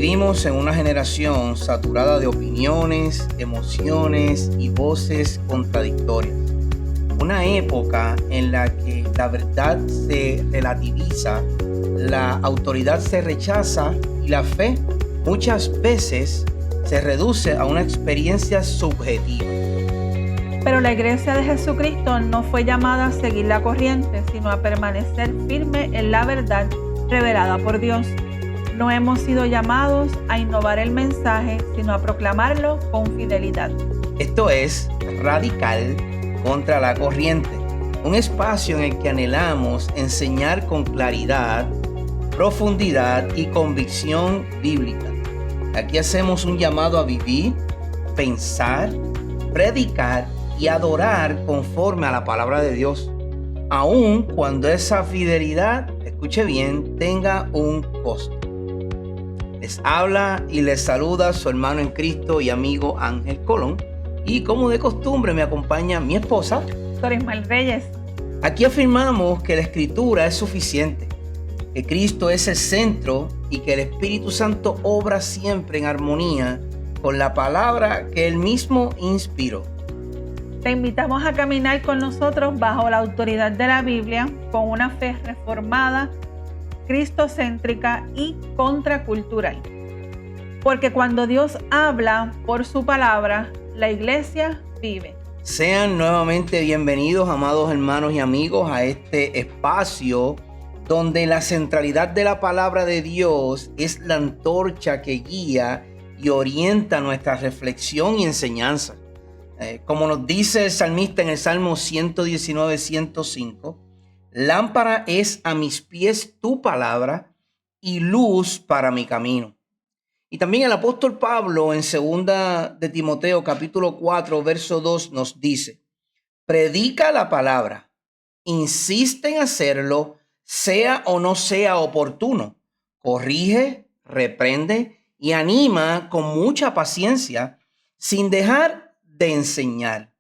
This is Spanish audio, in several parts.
Vivimos en una generación saturada de opiniones, emociones y voces contradictorias. Una época en la que la verdad se relativiza, la autoridad se rechaza y la fe muchas veces se reduce a una experiencia subjetiva. Pero la Iglesia de Jesucristo no fue llamada a seguir la corriente, sino a permanecer firme en la verdad revelada por Dios. No hemos sido llamados a innovar el mensaje, sino a proclamarlo con fidelidad. Esto es Radical contra la Corriente, un espacio en el que anhelamos enseñar con claridad, profundidad y convicción bíblica. Aquí hacemos un llamado a vivir, pensar, predicar y adorar conforme a la palabra de Dios, aun cuando esa fidelidad, escuche bien, tenga un costo. Les habla y les saluda su hermano en Cristo y amigo Ángel Colón, y como de costumbre me acompaña mi esposa, Dorismel Reyes. Aquí afirmamos que la Escritura es suficiente, que Cristo es el centro y que el Espíritu Santo obra siempre en armonía con la palabra que Él mismo inspiró. Te invitamos a caminar con nosotros bajo la autoridad de la Biblia, con una fe reformada, cristocéntrica y contracultural. Porque cuando Dios habla por su palabra, la iglesia vive. Sean nuevamente bienvenidos, amados hermanos y amigos, a este espacio donde la centralidad de la palabra de Dios es la antorcha que guía y orienta nuestra reflexión y enseñanza. Como nos dice el salmista en el Salmo 119, 105, lámpara es a mis pies tu palabra y luz para mi camino. Y también el apóstol Pablo en 2 de Timoteo capítulo 4, verso 2 nos dice, predica la palabra, insiste en hacerlo, sea o no sea oportuno, corrige, reprende y anima con mucha paciencia, sin dejar de enseñar.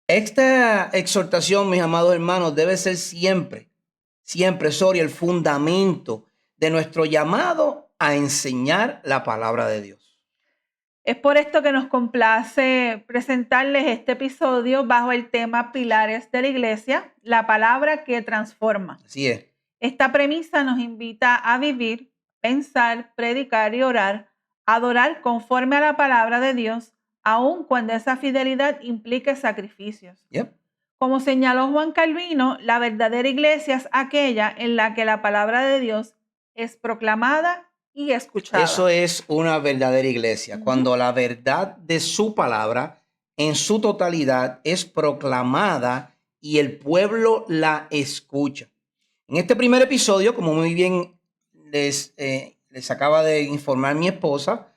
Esta exhortación, mis amados hermanos, debe ser siempre, el fundamento de nuestro llamado a enseñar la palabra de Dios. Es por esto que nos complace presentarles este episodio bajo el tema Pilares de la Iglesia, la palabra que transforma. Así es. Esta premisa nos invita a vivir, pensar, predicar y orar, adorar conforme a la palabra de Dios, aun cuando esa fidelidad implique sacrificios. Yep. Como señaló Juan Calvino, la verdadera iglesia es aquella en la que la palabra de Dios es proclamada y escuchada. Eso es una verdadera iglesia, cuando la verdad de su palabra en su totalidad es proclamada y el pueblo la escucha. En este primer episodio, como muy bien les acaba de informar mi esposa,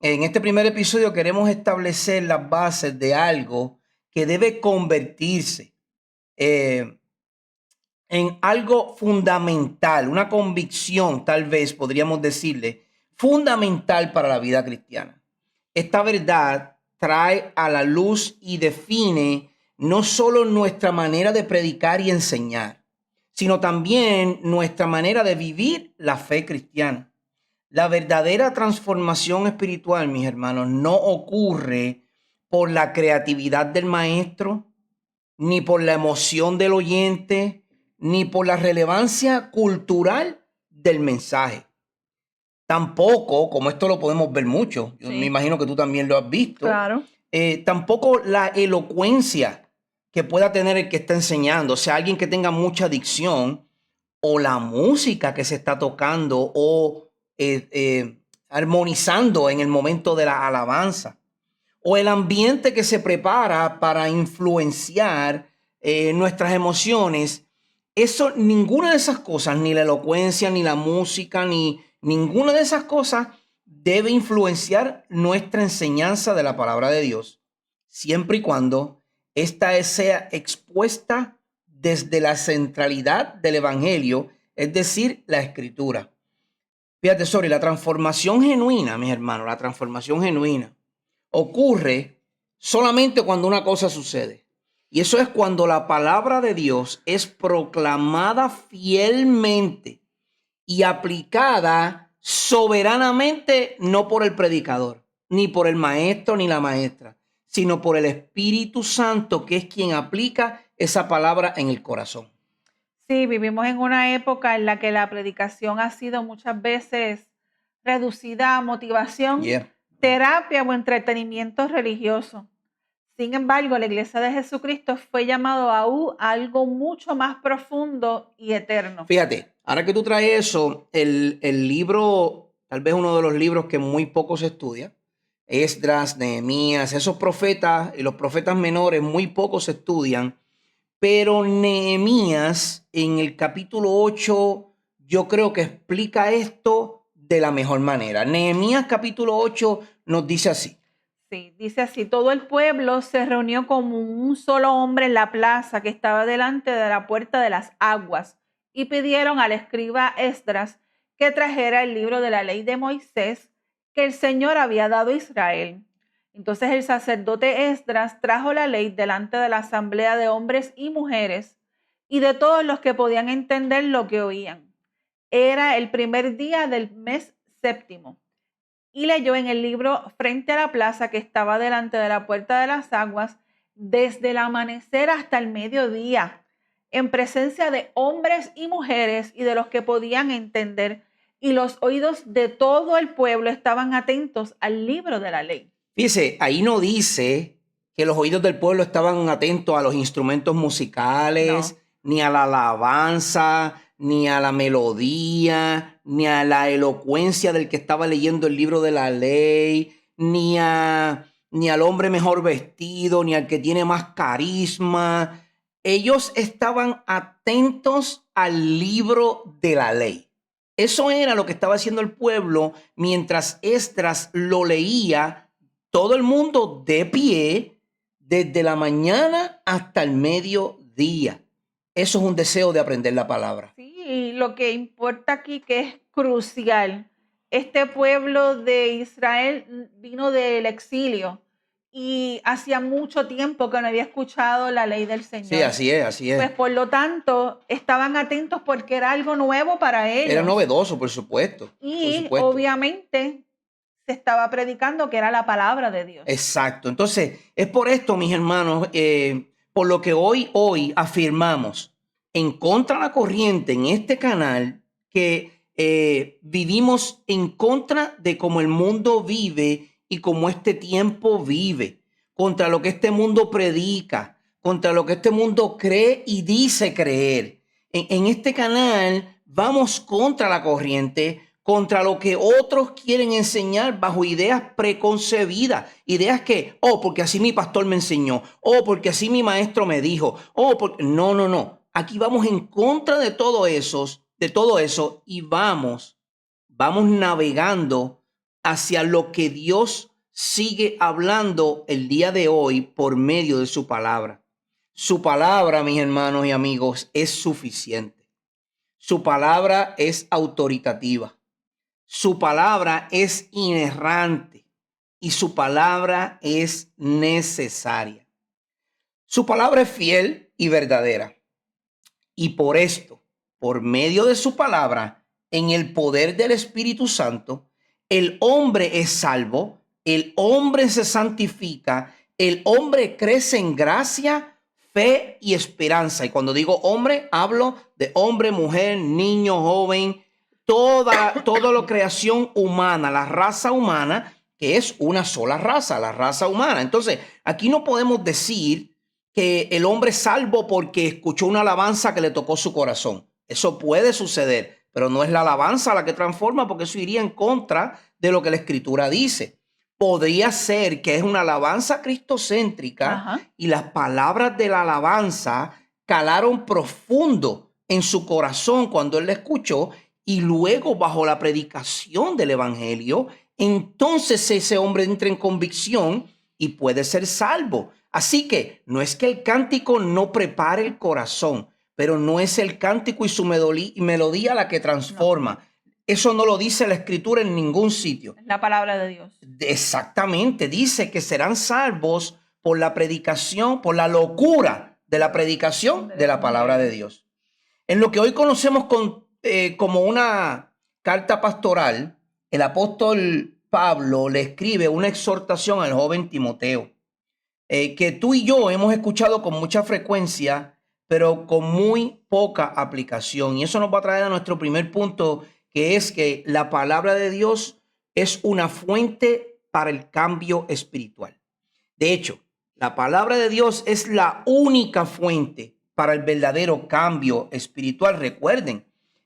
en este primer episodio queremos establecer las bases de algo que debe convertirse en algo fundamental, una convicción, tal vez podríamos decirle, fundamental para la vida cristiana. Esta verdad trae a la luz y define no solo nuestra manera de predicar y enseñar, sino también nuestra manera de vivir la fe cristiana. La verdadera transformación espiritual, mis hermanos, no ocurre por la creatividad del maestro, ni por la emoción del oyente, ni por la relevancia cultural del mensaje. Tampoco, como esto lo podemos ver mucho, yo me imagino que tú también lo has visto, Claro. Tampoco la elocuencia que pueda tener el que está enseñando, o sea, alguien que tenga mucha dicción, o la música que se está tocando o armonizando en el momento de la alabanza, o el ambiente que se prepara para influenciar nuestras emociones. Eso, ninguna de esas cosas, ni la elocuencia, ni la música, ni ninguna de esas cosas debe influenciar nuestra enseñanza de la palabra de Dios, siempre y cuando esta sea expuesta desde la centralidad del evangelio, es decir, la escritura. Fíjate, la transformación genuina, mis hermanos, la transformación genuina ocurre solamente cuando una cosa sucede. Y eso es cuando la palabra de Dios es proclamada fielmente y aplicada soberanamente, no por el predicador, ni por el maestro ni la maestra, sino por el Espíritu Santo, que es quien aplica esa palabra en el corazón. Sí, vivimos en una época en la que la predicación ha sido muchas veces reducida a motivación, Yeah. terapia o entretenimiento religioso. Sin embargo, la Iglesia de Jesucristo fue llamado a algo mucho más profundo y eterno. Fíjate, ahora que tú traes eso, el libro, tal vez uno de los libros que muy poco se estudia, Esdras, Nehemías, esos profetas y los profetas menores muy poco se estudian, pero Nehemías en el capítulo 8 yo creo que explica esto de la mejor manera. Nehemías capítulo 8 nos dice así. Sí, dice así: todo el pueblo se reunió como un solo hombre en la plaza que estaba delante de la puerta de las aguas y pidieron al escriba Esdras que trajera el libro de la ley de Moisés que el Señor había dado a Israel. Entonces el sacerdote Esdras trajo la ley delante de la asamblea de hombres y mujeres y de todos los que podían entender lo que oían. Era el primer día del mes séptimo. Y leyó en el libro frente a la plaza que estaba delante de la puerta de las aguas desde el amanecer hasta el mediodía, en presencia de hombres y mujeres y de los que podían entender, y los oídos de todo el pueblo estaban atentos al libro de la ley. Fíjese, ahí no dice que los oídos del pueblo estaban atentos a los instrumentos musicales, ni a la alabanza, ni a la melodía, ni a la elocuencia del que estaba leyendo el libro de la ley, ni al hombre mejor vestido, ni al que tiene más carisma. Ellos estaban atentos al libro de la ley. Eso era lo que estaba haciendo el pueblo mientras Esdras lo leía, todo el mundo de pie desde la mañana hasta el mediodía. Eso es un deseo de aprender la palabra. Sí, y lo que importa aquí, que es crucial, este pueblo de Israel vino del exilio y hacía mucho tiempo que no había escuchado la ley del Señor. Sí, así es, así es. Pues por lo tanto, estaban atentos porque era algo nuevo para ellos. Era novedoso, por supuesto. Y obviamente se estaba predicando que era la palabra de Dios. Exacto. Entonces, es por esto, mis hermanos, por lo que hoy afirmamos en contra de la corriente en este canal, que vivimos en contra de cómo el mundo vive y cómo este tiempo vive, contra lo que este mundo predica, contra lo que este mundo cree y dice creer. En este canal vamos contra la corriente, contra lo que otros quieren enseñar bajo ideas preconcebidas, ideas que, porque así mi pastor me enseñó, porque así mi maestro me dijo, porque... No. Aquí vamos en contra de todo eso y vamos navegando hacia lo que Dios sigue hablando el día de hoy por medio de su palabra. Su palabra, mis hermanos y amigos, es suficiente. Su palabra es autoritativa. Su palabra es inerrante y su palabra es necesaria. Su palabra es fiel y verdadera. Y por esto, por medio de su palabra, en el poder del Espíritu Santo, el hombre es salvo, el hombre se santifica, el hombre crece en gracia, fe y esperanza. Y cuando digo hombre, hablo de hombre, mujer, niño, joven, toda la creación humana, la raza humana, que es una sola raza, la raza humana. Entonces, aquí no podemos decir que el hombre es salvo porque escuchó una alabanza que le tocó su corazón. Eso puede suceder, pero no es la alabanza la que transforma, porque eso iría en contra de lo que la Escritura dice. Podría ser que es una alabanza cristocéntrica y las palabras de la alabanza calaron profundo en su corazón cuando él la escuchó, y luego bajo la predicación del evangelio, entonces ese hombre entra en convicción y puede ser salvo. Así que no es que el cántico no prepare el corazón, pero no es el cántico y su melodía la que transforma. No. Eso no lo dice la Escritura en ningún sitio. Es la palabra de Dios. Exactamente. Dice que serán salvos por la predicación, por la locura de la predicación de la palabra de Dios. En lo que hoy conocemos como una carta pastoral, el apóstol Pablo le escribe una exhortación al joven Timoteo, que tú y yo hemos escuchado con mucha frecuencia, pero con muy poca aplicación. Y eso nos va a traer a nuestro primer punto, que es que la palabra de Dios es una fuente para el cambio espiritual. De hecho, la palabra de Dios es la única fuente para el verdadero cambio espiritual. Recuerden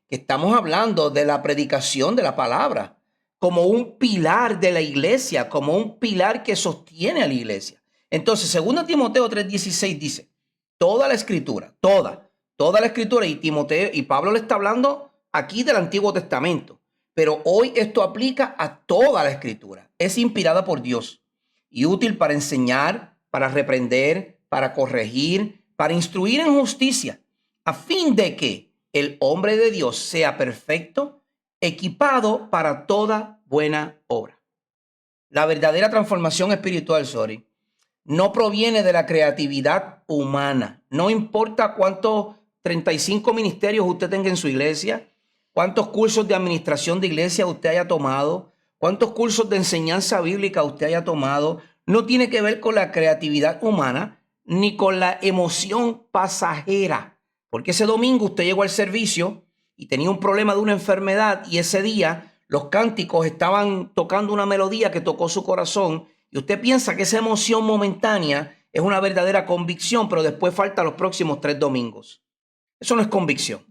que estamos hablando de la predicación de la palabra como un pilar de la iglesia, como un pilar que sostiene a la iglesia. Entonces, 2 Timoteo 3:16 dice, toda la escritura, toda la escritura, y Timoteo y Pablo le está hablando aquí del Antiguo Testamento, pero hoy esto aplica a toda la escritura. Es inspirada por Dios y útil para enseñar, para reprender, para corregir, para instruir en justicia, a fin de que el hombre de Dios sea perfecto, equipado para toda buena obra. La verdadera transformación espiritual, no proviene de la creatividad humana. No importa cuántos 35 ministerios usted tenga en su iglesia, cuántos cursos de administración de iglesia usted haya tomado, cuántos cursos de enseñanza bíblica usted haya tomado. No tiene que ver con la creatividad humana ni con la emoción pasajera. Porque ese domingo usted llegó al servicio y tenía un problema de una enfermedad y ese día los cánticos estaban tocando una melodía que tocó su corazón y usted piensa que esa emoción momentánea es una verdadera convicción, pero después falta los próximos 3 domingos. Eso no es convicción.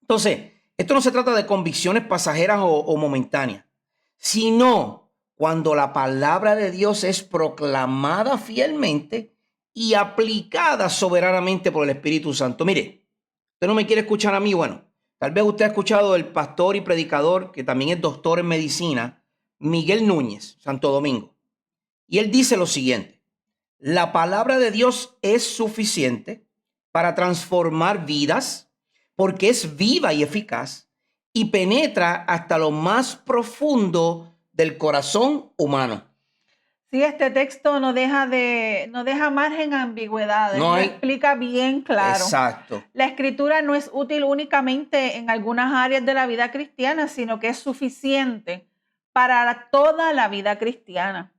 Entonces, esto no se trata de convicciones pasajeras o momentáneas, sino cuando la palabra de Dios es proclamada fielmente y aplicada soberanamente por el Espíritu Santo. Mire, usted no me quiere escuchar a mí, bueno, tal vez usted ha escuchado del pastor y predicador, que también es doctor en medicina, Miguel Núñez, Santo Domingo. Y él dice lo siguiente: la palabra de Dios es suficiente para transformar vidas porque es viva y eficaz y penetra hasta lo más profundo del corazón humano. Sí, este texto no deja margen a ambigüedades, No lo hay- explica bien claro. Exacto. La escritura no es útil únicamente en algunas áreas de la vida cristiana, sino que es suficiente para toda la vida cristiana.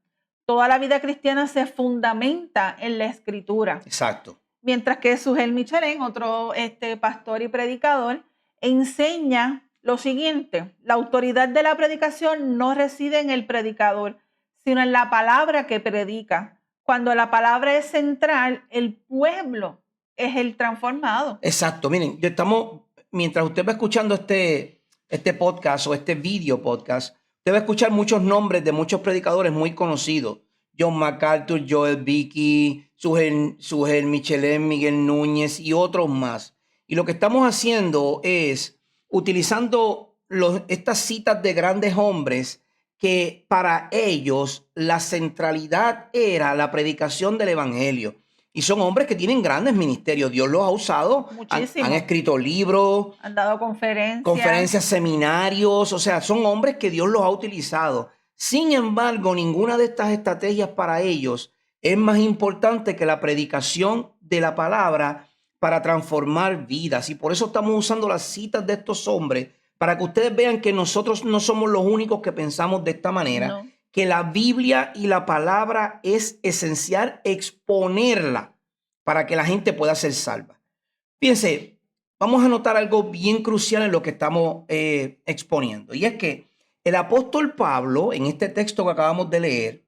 Toda la vida cristiana se fundamenta en la escritura. Exacto. Mientras que Sugel Michelén, otro pastor y predicador, enseña lo siguiente: la autoridad de la predicación no reside en el predicador, sino en la palabra que predica. Cuando la palabra es central, el pueblo es el transformado. Exacto. Miren, mientras usted va escuchando este podcast o este video podcast, usted va a escuchar muchos nombres de muchos predicadores muy conocidos. John MacArthur, Joel Beeke, Sugel Michelén, Miguel Núñez y otros más. Y lo que estamos haciendo es utilizando estas citas de grandes hombres que para ellos la centralidad era la predicación del evangelio. Y son hombres que tienen grandes ministerios. Dios los ha usado. Muchísimo. Han escrito libros, Han dado conferencias, seminarios. O sea, son hombres que Dios los ha utilizado. Sin embargo, ninguna de estas estrategias para ellos es más importante que la predicación de la palabra para transformar vidas. Y por eso estamos usando las citas de estos hombres, para que ustedes vean que nosotros no somos los únicos que pensamos de esta manera. No. Que la Biblia y la palabra es esencial exponerla para que la gente pueda ser salva. Fíjense, vamos a notar algo bien crucial en lo que estamos exponiendo. Y es que el apóstol Pablo, en este texto que acabamos de leer,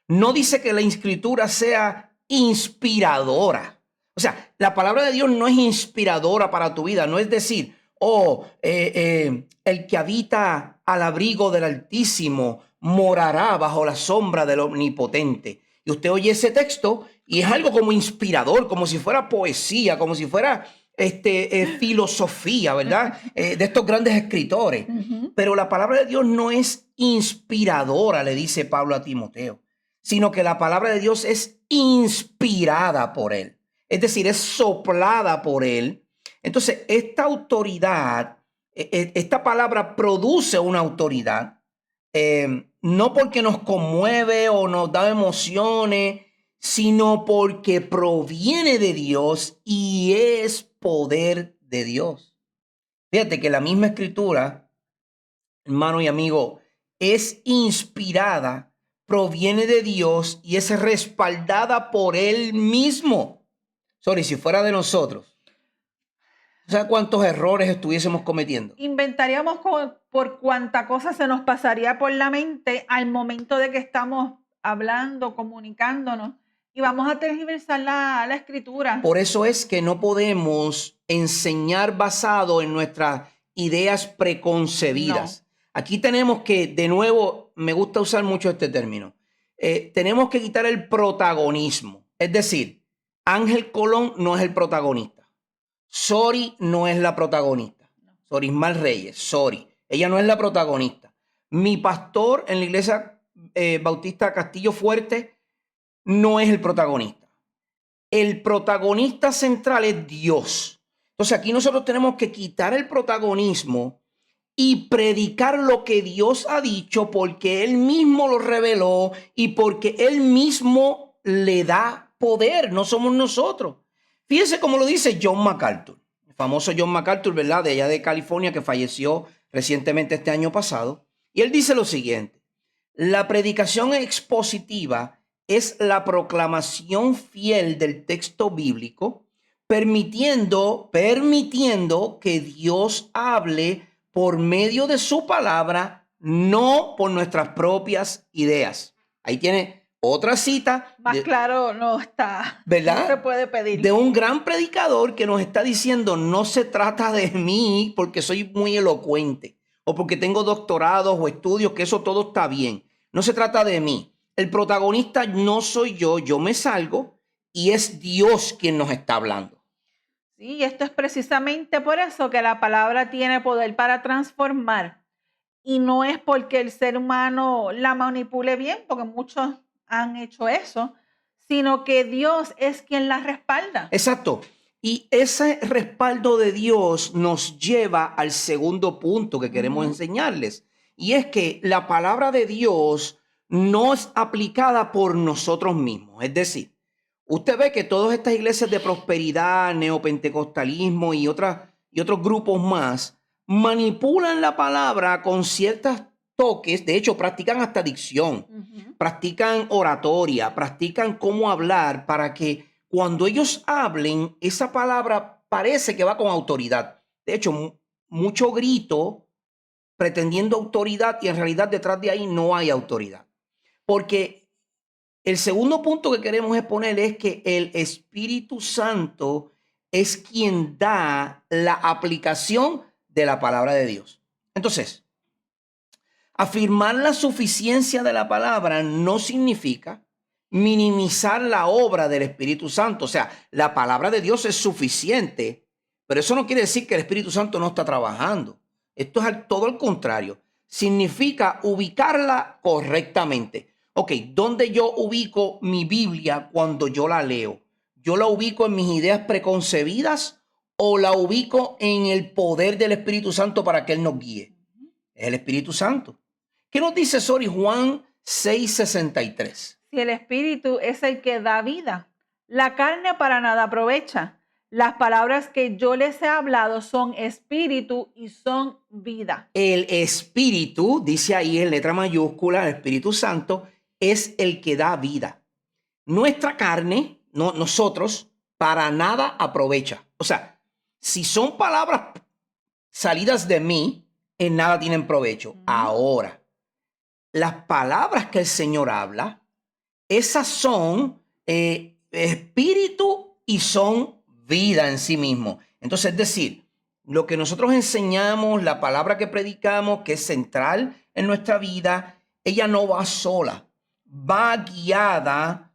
no dice que la escritura sea inspiradora. O sea, la palabra de Dios no es inspiradora para tu vida. No es decir, el que habita al abrigo del Altísimo morará bajo la sombra del Omnipotente. Y usted oye ese texto y es algo como inspirador, como si fuera poesía, como si fuera filosofía, ¿verdad? De estos grandes escritores. Pero la palabra de Dios no es inspiradora, le dice Pablo a Timoteo, sino que la palabra de Dios es inspirada por él. Es decir, es soplada por él. Entonces, esta autoridad, esta palabra produce una autoridad, no porque nos conmueve o nos da emociones, sino porque proviene de Dios y es poder de Dios. Fíjate que la misma escritura hermano y amigo, es inspirada, proviene de Dios y es respaldada por Él mismo. Sorry, si fuera de nosotros, o sea, cuántos errores estuviésemos cometiendo. Inventaríamos por cuánta cosa se nos pasaría por la mente al momento de que estamos hablando, comunicándonos, y vamos a tergiversar la escritura. Por eso es que no podemos enseñar basado en nuestras ideas preconcebidas. Aquí tenemos que, de nuevo, me gusta usar mucho este término, tenemos que quitar el protagonismo. Es decir, Ángel Colón no es el protagonista. Sori no es la protagonista. Sorismal Reyes, Sori. Ella no es la protagonista. Mi pastor en la iglesia bautista Castillo Fuerte no es el protagonista. El protagonista central es Dios. Entonces aquí nosotros tenemos que quitar el protagonismo y predicar lo que Dios ha dicho porque Él mismo lo reveló y porque Él mismo le da poder, no somos nosotros. Fíjense cómo lo dice John MacArthur, el famoso John MacArthur, ¿verdad? De allá de California, que falleció recientemente este año pasado. Y él dice lo siguiente: la predicación expositiva es la proclamación fiel del texto bíblico, permitiendo que Dios hable por medio de su palabra, no por nuestras propias ideas. Ahí tiene otra cita. Más claro no está. ¿Verdad? No se puede pedir. De un gran predicador que nos está diciendo, no se trata de mí porque soy muy elocuente o porque tengo doctorados o estudios, que eso todo está bien. No se trata de mí. El protagonista no soy yo me salgo y es Dios quien nos está hablando. Sí, y esto es precisamente por eso que la palabra tiene poder para transformar. Y no es porque el ser humano la manipule bien, porque muchos han hecho eso, sino que Dios es quien la respalda. Exacto. Y ese respaldo de Dios nos lleva al segundo punto que queremos enseñarles. Y es que la palabra de Dios no es aplicada por nosotros mismos. Es decir, usted ve que todas estas iglesias de prosperidad, neopentecostalismo y otros grupos más manipulan la palabra con ciertos toques. De hecho, practican hasta dicción, practican oratoria, practican cómo hablar para que cuando ellos hablen, esa palabra parece que va con autoridad. De hecho, mucho grito pretendiendo autoridad y en realidad detrás de ahí no hay autoridad. Porque el segundo punto que queremos exponer es que el Espíritu Santo es quien da la aplicación de la palabra de Dios. Entonces, afirmar la suficiencia de la palabra no significa minimizar la obra del Espíritu Santo. O sea, la palabra de Dios es suficiente, pero eso no quiere decir que el Espíritu Santo no está trabajando. Esto es todo al contrario. Significa ubicarla correctamente. Ok, ¿dónde yo ubico mi Biblia cuando yo la leo? ¿Yo la ubico en mis ideas preconcebidas o la ubico en el poder del Espíritu Santo para que Él nos guíe? Es el Espíritu Santo. ¿Qué nos dice Juan 6:63? Si el Espíritu es el que da vida, la carne para nada aprovecha. Las palabras que yo les he hablado son espíritu y son vida. El Espíritu, dice ahí en letra mayúscula, el Espíritu Santo, es el que da vida. Nuestra carne, nosotros, para nada aprovecha. O sea, si son palabras salidas de mí, en nada tienen provecho. Ahora, las palabras que el Señor habla, esas son espíritu y son vida en sí mismo. Entonces, es decir, lo que nosotros enseñamos, la palabra que predicamos, que es central en nuestra vida, ella no va sola, va guiada,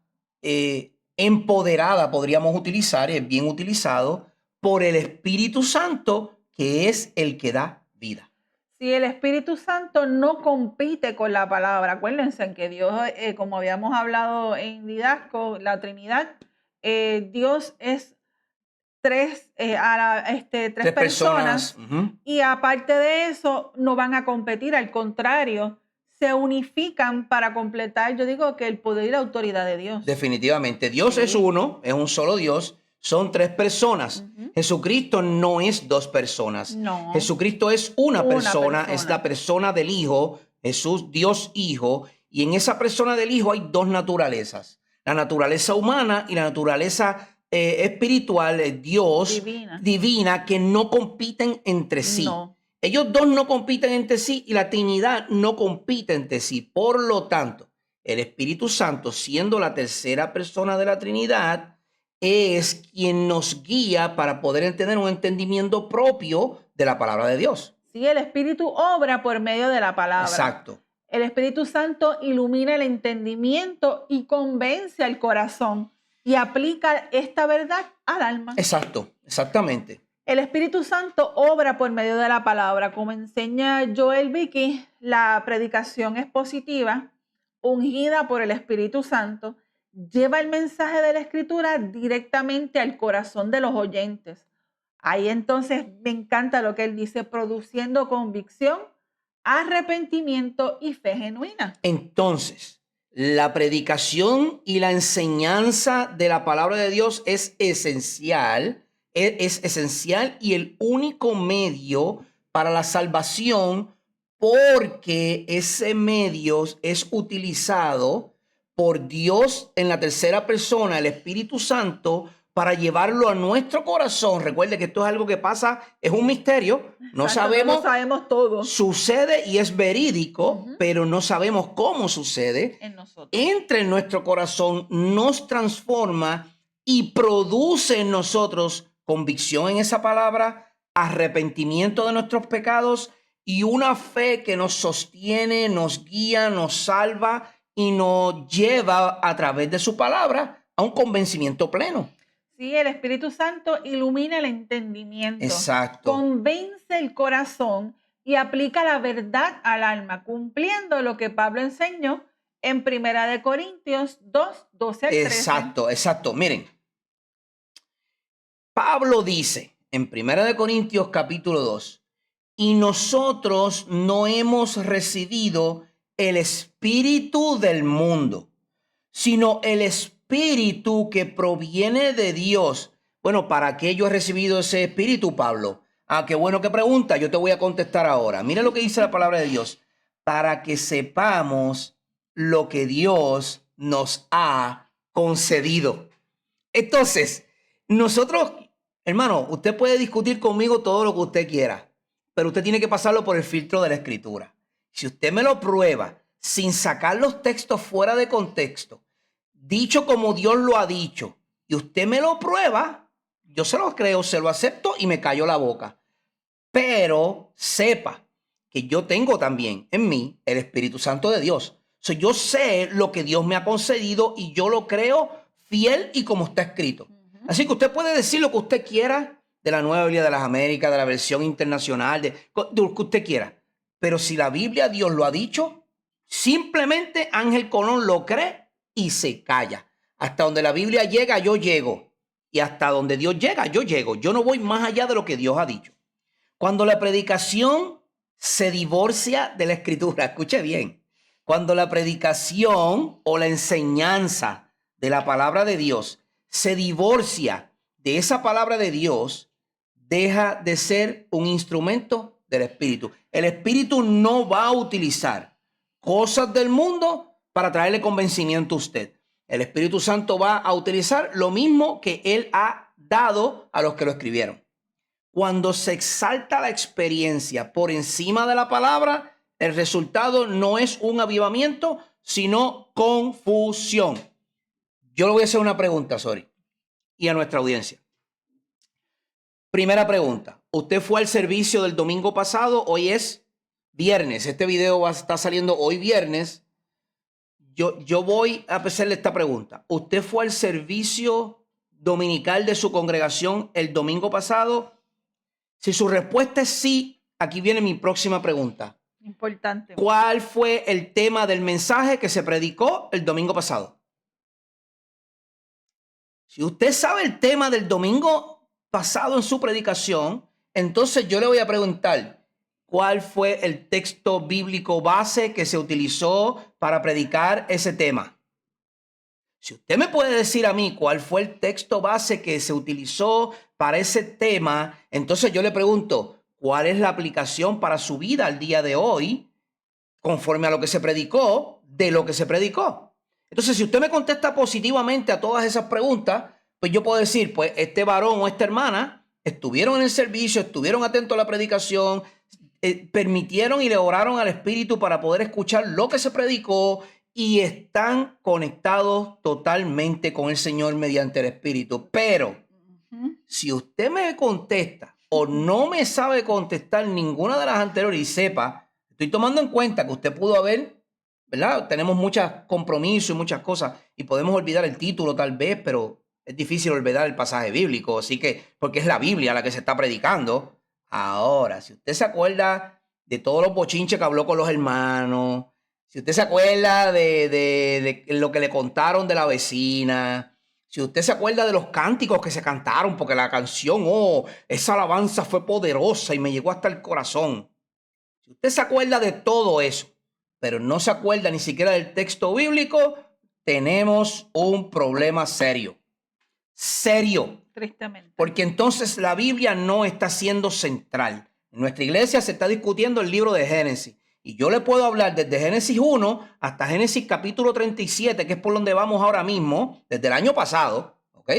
empoderada, podríamos utilizar, es bien utilizado, por el Espíritu Santo, que es el que da vida. Si el Espíritu Santo no compite con la palabra, acuérdense en que Dios, como habíamos hablado en Didasco, la Trinidad, Dios es tres personas. Y aparte de eso, no van a competir, al contrario, se unifican para completar, yo digo que el poder y la autoridad de Dios. Definitivamente, Dios es uno, es un solo Dios. son tres personas. Jesucristo no es dos personas. No. Jesucristo es una persona, es la persona del Hijo, Jesús, Dios Hijo, y en esa persona del Hijo hay dos naturalezas, la naturaleza humana y la naturaleza espiritual, Dios, divina, que no compiten entre sí. No. Ellos dos no compiten entre sí y la Trinidad no compite entre sí. Por lo tanto, el Espíritu Santo, siendo la tercera persona de la Trinidad, es quien nos guía para poder tener un entendimiento propio de la palabra de Dios. Sí, el Espíritu obra por medio de la palabra. Exacto. El Espíritu Santo ilumina el entendimiento y convence al corazón y aplica esta verdad al alma. Exacto, exactamente. El Espíritu Santo obra por medio de la palabra. Como enseña Joel Vicky, la predicación expositiva, ungida por el Espíritu Santo, lleva el mensaje de la Escritura directamente al corazón de los oyentes. Ahí entonces me encanta lo que él dice, produciendo convicción, arrepentimiento y fe genuina. Entonces, la predicación y la enseñanza de la palabra de Dios es esencial, es esencial y el único medio para la salvación, porque ese medio es utilizado por Dios en la tercera persona, el Espíritu Santo, para llevarlo a nuestro corazón. Recuerde que esto es algo que pasa, es un misterio. No sabemos todo. Sucede y es verídico, pero no sabemos cómo sucede. Entra en nuestro corazón, nos transforma y produce en nosotros convicción en esa palabra, arrepentimiento de nuestros pecados y una fe que nos sostiene, nos guía, nos salva y nos lleva a través de su palabra a un convencimiento pleno. Sí, el Espíritu Santo ilumina el entendimiento. Exacto. Convence el corazón y aplica la verdad al alma, cumpliendo lo que Pablo enseñó en 1 Corintios 2, 12 al 13. Exacto, exacto. Miren, Pablo dice en 1 Corintios capítulo 2, y nosotros no hemos recibido el espíritu del mundo, sino el espíritu que proviene de Dios. Bueno, ¿para qué yo he recibido ese espíritu, Pablo? Ah, qué bueno que pregunta. Yo te voy a contestar ahora. Mira lo que dice la palabra de Dios. Para que sepamos lo que Dios nos ha concedido. Entonces, nosotros, hermano, usted puede discutir conmigo todo lo que usted quiera, pero usted tiene que pasarlo por el filtro de la Escritura. Si usted me lo prueba sin sacar los textos fuera de contexto, dicho como Dios lo ha dicho, y usted me lo prueba, yo se lo creo, se lo acepto y me callo la boca. Pero sepa que yo tengo también en mí el Espíritu Santo de Dios. Yo sé lo que Dios me ha concedido y yo lo creo fiel y como está escrito. Así que usted puede decir lo que usted quiera de la Nueva Biblia de las Américas, de la versión internacional, de lo que usted quiera. Pero si la Biblia Dios lo ha dicho, simplemente Ángel Colón lo cree y se calla. Hasta donde la Biblia llega, yo llego. Y hasta donde Dios llega, yo llego. Yo no voy más allá de lo que Dios ha dicho. Cuando la predicación se divorcia de la Escritura, escuche bien, cuando la predicación o la enseñanza de la palabra de Dios se divorcia de esa palabra de Dios, deja de ser un instrumento del Espíritu. El Espíritu no va a utilizar cosas del mundo para traerle convencimiento a usted. El Espíritu Santo va a utilizar lo mismo que Él ha dado a los que lo escribieron. Cuando se exalta la experiencia por encima de la palabra, el resultado no es un avivamiento, sino confusión. Yo le voy a hacer una pregunta, y a nuestra audiencia. Primera pregunta. ¿Usted fue al servicio del domingo pasado? Hoy es viernes. Este video va a estar saliendo hoy viernes. Yo voy a hacerle esta pregunta. ¿Usted fue al servicio dominical de su congregación el domingo pasado? Si su respuesta es sí, aquí viene mi próxima pregunta. Importante. ¿Cuál fue el tema del mensaje que se predicó el domingo pasado? Si usted sabe el tema del domingo pasado en su predicación, entonces yo le voy a preguntar, ¿cuál fue el texto bíblico base que se utilizó para predicar ese tema? Si usted me puede decir a mí cuál fue el texto base que se utilizó para ese tema, entonces yo le pregunto, ¿cuál es la aplicación para su vida al día de hoy conforme a lo que se predicó, de lo que se predicó? Entonces, si usted me contesta positivamente a todas esas preguntas, pues yo puedo decir, pues este varón o esta hermana estuvieron en el servicio, estuvieron atentos a la predicación, permitieron y le oraron al Espíritu para poder escuchar lo que se predicó y están conectados totalmente con el Señor mediante el Espíritu. Pero si usted me contesta o no me sabe contestar ninguna de las anteriores y sepa, estoy tomando en cuenta que usted pudo haber, ¿verdad? Tenemos muchos compromisos y muchas cosas y podemos olvidar el título tal vez, pero es difícil olvidar el pasaje bíblico, así que, porque es la Biblia la que se está predicando. Ahora, si usted se acuerda de todos los bochinches que habló con los hermanos, si usted se acuerda de lo que le contaron de la vecina, si usted se acuerda de los cánticos que se cantaron, porque la canción, esa alabanza fue poderosa y me llegó hasta el corazón. Si usted se acuerda de todo eso, pero no se acuerda ni siquiera del texto bíblico, tenemos un problema serio. Serio. Tristemente. Porque entonces la Biblia no está siendo central. En nuestra iglesia se está discutiendo el libro de Génesis. Y yo le puedo hablar desde Génesis 1 hasta Génesis capítulo 37, que es por donde vamos ahora mismo, desde el año pasado, ¿ok?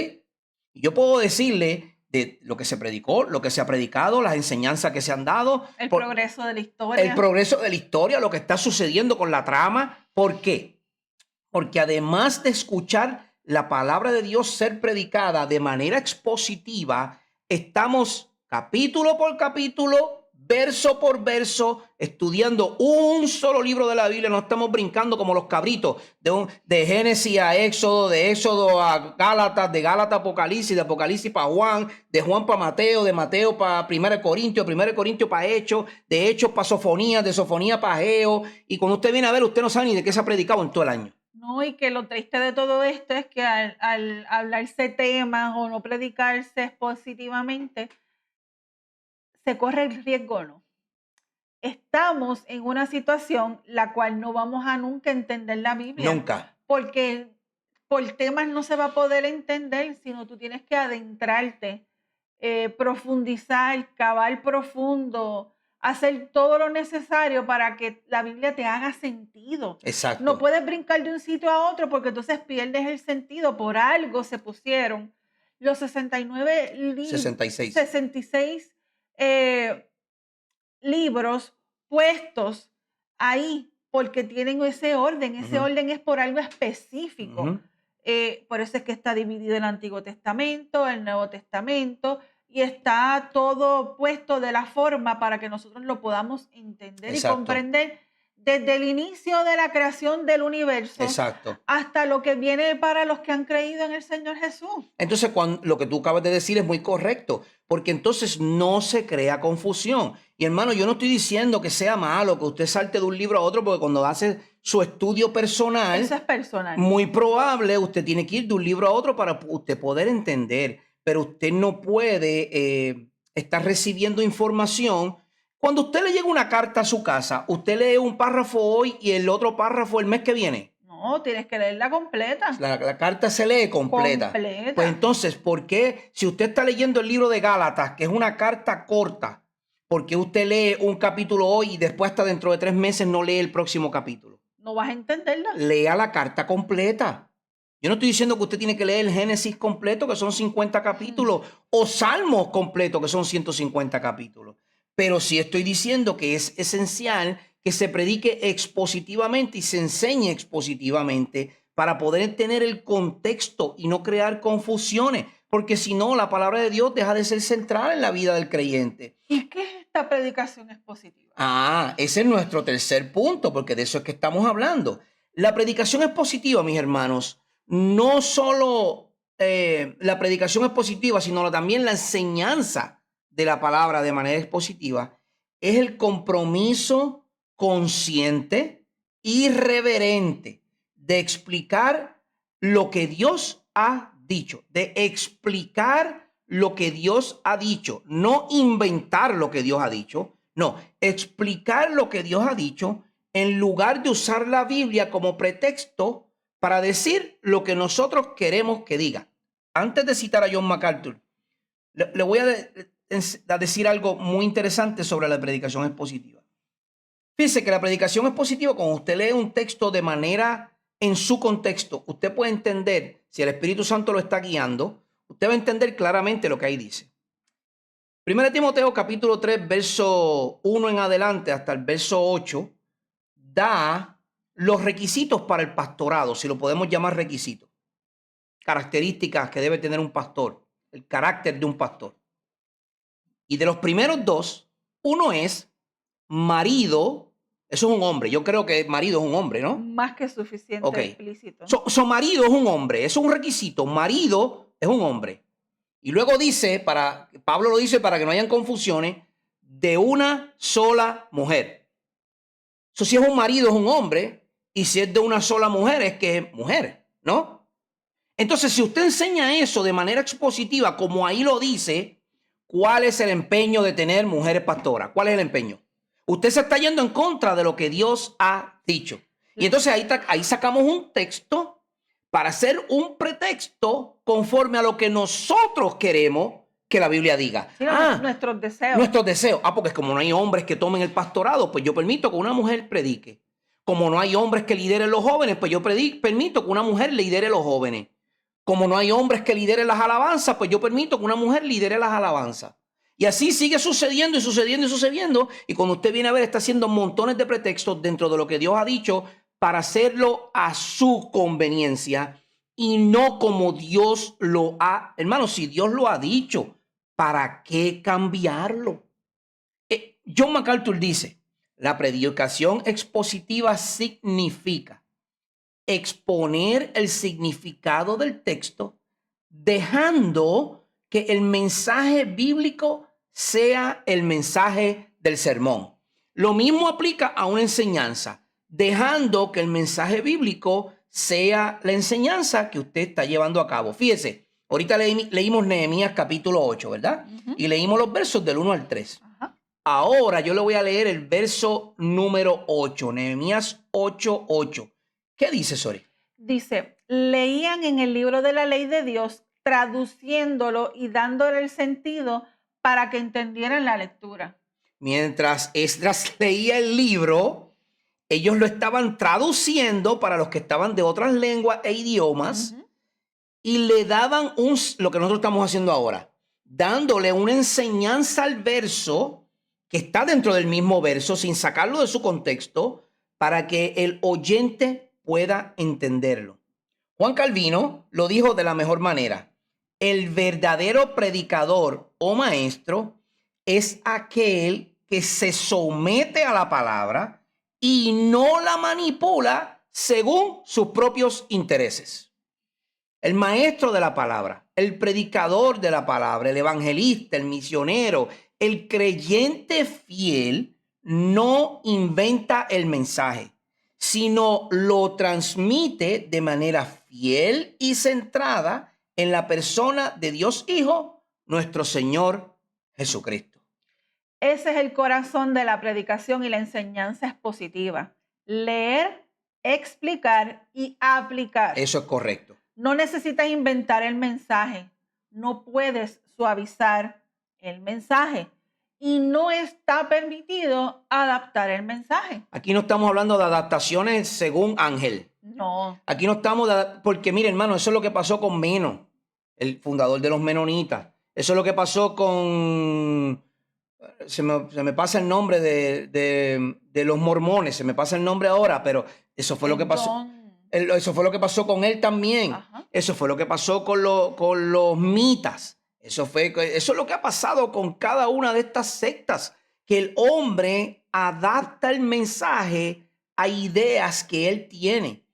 Y yo puedo decirle de lo que se predicó, lo que se ha predicado, las enseñanzas que se han dado. El progreso de la historia. El progreso de la historia, lo que está sucediendo con la trama. ¿Por qué? Porque además de escuchar la palabra de Dios ser predicada de manera expositiva, estamos capítulo por capítulo, verso por verso, estudiando un solo libro de la Biblia. No estamos brincando como los cabritos de Génesis a Éxodo, de Éxodo a Gálatas, de Gálatas a Apocalipsis, de Apocalipsis para Juan, de Juan para Mateo, de Mateo para 1 Corintios, 1 Corintios para Hechos, de Hechos para Sofonías, de Sofonía para Ageo. Y cuando usted viene a ver, usted no sabe ni de qué se ha predicado en todo el año. No, y que lo triste de todo esto es que al hablarse temas o no predicarse positivamente, se corre el riesgo, ¿no? Estamos en una situación la cual no vamos a nunca entender la Biblia. Nunca. Porque por temas no se va a poder entender, sino tú tienes que adentrarte, profundizar, cavar profundo, hacer todo lo necesario para que la Biblia te haga sentido. Exacto. No puedes brincar de un sitio a otro porque entonces pierdes el sentido. Por algo se pusieron los 66 libros puestos ahí porque tienen ese orden. Ese orden es por algo específico. Por eso es que está dividido el Antiguo Testamento, el Nuevo Testamento, y está todo puesto de la forma para que nosotros lo podamos entender. Exacto. Y comprender desde el inicio de la creación del universo. Exacto. Hasta lo que viene para los que han creído en el Señor Jesús. Entonces, lo que tú acabas de decir es muy correcto, porque entonces no se crea confusión. Y hermano, yo no estoy diciendo que sea malo que usted salte de un libro a otro, porque cuando hace su estudio personal, eso es personal. Muy probable usted tiene que ir de un libro a otro para usted poder entender, pero usted no puede estar recibiendo información. Cuando usted le llega una carta a su casa, usted lee un párrafo hoy y el otro párrafo el mes que viene. No, tienes que leerla completa. La carta se lee completa. Pues entonces, ¿por qué si usted está leyendo el libro de Gálatas, que es una carta corta, por qué usted lee un capítulo hoy y después hasta dentro de 3 meses no lee el próximo capítulo? No vas a entenderla. Lea la carta completa. Yo no estoy diciendo que usted tiene que leer el Génesis completo, que son 50 capítulos, o Salmos completo, que son 150 capítulos. Pero sí estoy diciendo que es esencial que se predique expositivamente y se enseñe expositivamente para poder tener el contexto y no crear confusiones, porque si no, la palabra de Dios deja de ser central en la vida del creyente. ¿Y qué es esta predicación expositiva? Ese es nuestro tercer punto, porque de eso es que estamos hablando. La predicación expositiva, mis hermanos, no solo la predicación expositiva, sino también la enseñanza de la palabra de manera expositiva, es el compromiso consciente y reverente de explicar lo que Dios ha dicho, de explicar lo que Dios ha dicho, no inventar lo que Dios ha dicho, no, explicar lo que Dios ha dicho en lugar de usar la Biblia como pretexto para decir lo que nosotros queremos que diga. Antes de citar a John MacArthur, le voy a decir algo muy interesante sobre la predicación expositiva. Fíjese que la predicación expositiva, cuando usted lee un texto de manera en su contexto, usted puede entender, si el Espíritu Santo lo está guiando, usted va a entender claramente lo que ahí dice. 1 Timoteo capítulo 3, verso 1 en adelante hasta el verso 8, da los requisitos para el pastorado, si lo podemos llamar requisitos. Características que debe tener un pastor, el carácter de un pastor. Y de los primeros dos, uno es marido, eso es un hombre, yo creo que marido es un hombre, ¿no? Más que suficiente, Ok. explícito. Marido es un hombre, eso es un requisito, marido es un hombre. Y luego dice, Pablo lo dice para que no hayan confusiones, de una sola mujer. So, si es un marido es un hombre, y si es de una sola mujer es que es mujer, ¿no? Entonces, si usted enseña eso de manera expositiva, como ahí lo dice, ¿cuál es el empeño de tener mujeres pastoras? ¿Cuál es el empeño? Usted se está yendo en contra de lo que Dios ha dicho. Y entonces ahí sacamos un texto para hacer un pretexto conforme a lo que nosotros queremos que la Biblia diga. Sí, nuestros deseos. Nuestros deseos. Porque como no hay hombres que tomen el pastorado, pues yo permito que una mujer predique. Como no hay hombres que lideren los jóvenes, pues yo permito que una mujer lidere los jóvenes. Como no hay hombres que lideren las alabanzas, pues yo permito que una mujer lidere las alabanzas. Y así sigue sucediendo y sucediendo y sucediendo. Y cuando usted viene a ver, está haciendo montones de pretextos dentro de lo que Dios ha dicho para hacerlo a su conveniencia y no como Dios lo ha. Hermano, si Dios lo ha dicho, ¿para qué cambiarlo? John MacArthur dice, la predicación expositiva significa exponer el significado del texto, dejando que el mensaje bíblico sea el mensaje del sermón. Lo mismo aplica a una enseñanza, dejando que el mensaje bíblico sea la enseñanza que usted está llevando a cabo. Fíjese, ahorita leímos Nehemías capítulo 8, ¿verdad? Y leímos los versos del 1 al 3. Ahora yo le voy a leer el verso número 8, Nehemías 8:8. ¿Qué dice, Sori? Dice, leían en el libro de la ley de Dios, traduciéndolo y dándole el sentido para que entendieran la lectura. Mientras Esdras leía el libro, ellos lo estaban traduciendo para los que estaban de otras lenguas e idiomas y le daban lo que nosotros estamos haciendo ahora, dándole una enseñanza al verso que está dentro del mismo verso sin sacarlo de su contexto para que el oyente pueda entenderlo. Juan Calvino lo dijo de la mejor manera. El verdadero predicador o maestro es aquel que se somete a la palabra y no la manipula según sus propios intereses. El maestro de la palabra, el predicador de la palabra, el evangelista, el misionero, el creyente fiel no inventa el mensaje, sino lo transmite de manera fiel y centrada en la persona de Dios Hijo, nuestro Señor Jesucristo. Ese es el corazón de la predicación y la enseñanza expositiva. Leer, explicar y aplicar. Eso es correcto. No necesitas inventar el mensaje. No puedes suavizar el mensaje. Y no está permitido adaptar el mensaje. Aquí no estamos hablando de adaptaciones según Ángel. No. Aquí no estamos, porque mire, hermano, eso es lo que pasó con Meno, el fundador de los menonitas. Eso es lo que pasó con, se me pasa el nombre de los mormones, se me pasa el nombre ahora, pero eso fue lo que pasó. Eso fue lo que pasó con él también. Ajá. Eso fue lo que pasó con los mitas. Eso es lo que ha pasado con cada una de estas sectas, que el hombre adapta el mensaje a ideas que él tiene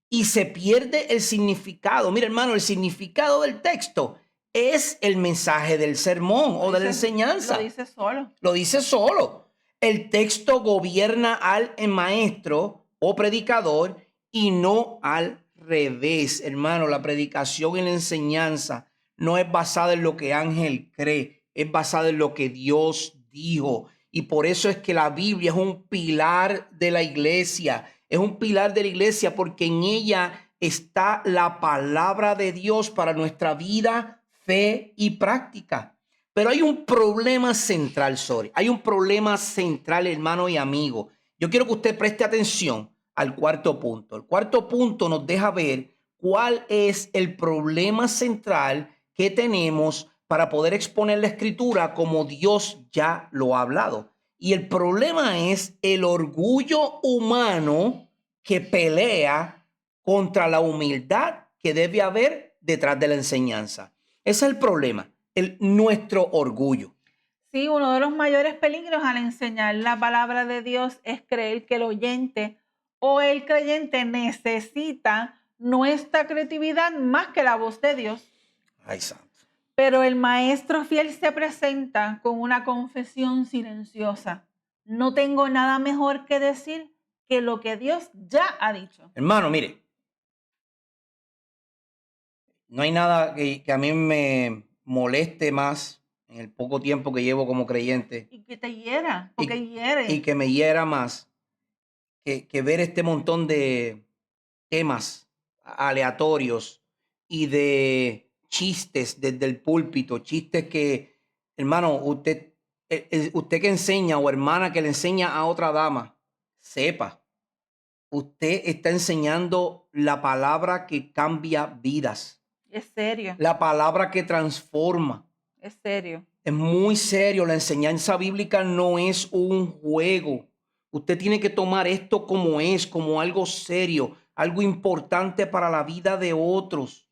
y se pierde el significado. Mira, hermano, el significado del texto es el mensaje del sermón o de la enseñanza. Lo dice solo. Lo dice solo. El texto gobierna al maestro o predicador y no al revés. Hermano, la predicación y la enseñanza no es basada en lo que Ángel cree, es basada en lo que Dios dijo. Y por eso es que la Biblia es un pilar de la iglesia. Es un pilar de la iglesia porque en ella está la palabra de Dios para nuestra vida, fe y práctica. Pero hay un problema central, sorry. Hay un problema central, hermano y amigo. Yo quiero que usted preste atención al cuarto punto. El cuarto punto nos deja ver cuál es el problema central que tenemos para poder exponer la escritura como Dios ya lo ha hablado. Y el problema es el orgullo humano que pelea contra la humildad que debe haber detrás de la enseñanza. Ese es el problema, nuestro orgullo. Sí, uno de los mayores peligros al enseñar la palabra de Dios es creer que el oyente o el creyente necesita nuestra creatividad más que la voz de Dios. Ay, santo. Pero el maestro fiel se presenta con una confesión silenciosa. No tengo nada mejor que decir que lo que Dios ya ha dicho. Hermano, mire, no hay nada que a mí me moleste más en el poco tiempo que llevo como creyente Y que te hiera, porque hiere. y que me hiera más que ver este montón de temas aleatorios y de chistes desde el púlpito, chistes que, hermano, usted que enseña o hermana que le enseña a otra dama, sepa, usted está enseñando la palabra que cambia vidas, Es serio, la palabra que transforma. es serio. Es muy serio, la enseñanza bíblica no es un juego. Usted tiene que tomar esto como es, como algo serio, algo importante para la vida de otros.